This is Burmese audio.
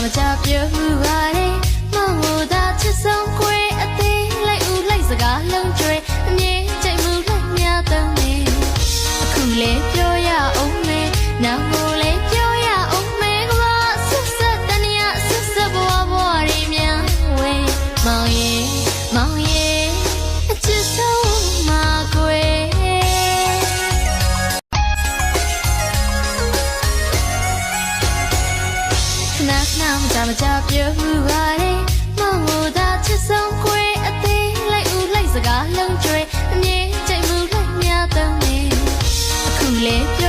မကြပြုတ်ပါလေမဟုတ်တာချစ်ဆုံးခွေအသေးလိုက်ဦးလိုက်စကားလုံးကျွေးအမြင်ကြိုက်မှုလိုက်များသုံးနေအခုလေပြောရအောင်မေနောက်ကိုလေပြောရအောင်မေကဘာဆက်ဆက်တနည်းဆက်ဆက်ဘဝဘဝရီများဝေးမောင်ရဲ့အချစ်ဆုံးမှာခွေနာမကြပြုတ်ပါလေမဟုတ်တာချစ်ဆုံးခွေအသေးလိုက်ဦးလိုက်စကားလုံးကျွေးအမြင်ကြိုက်မှုလိုက်များသုံးနေအခုလေ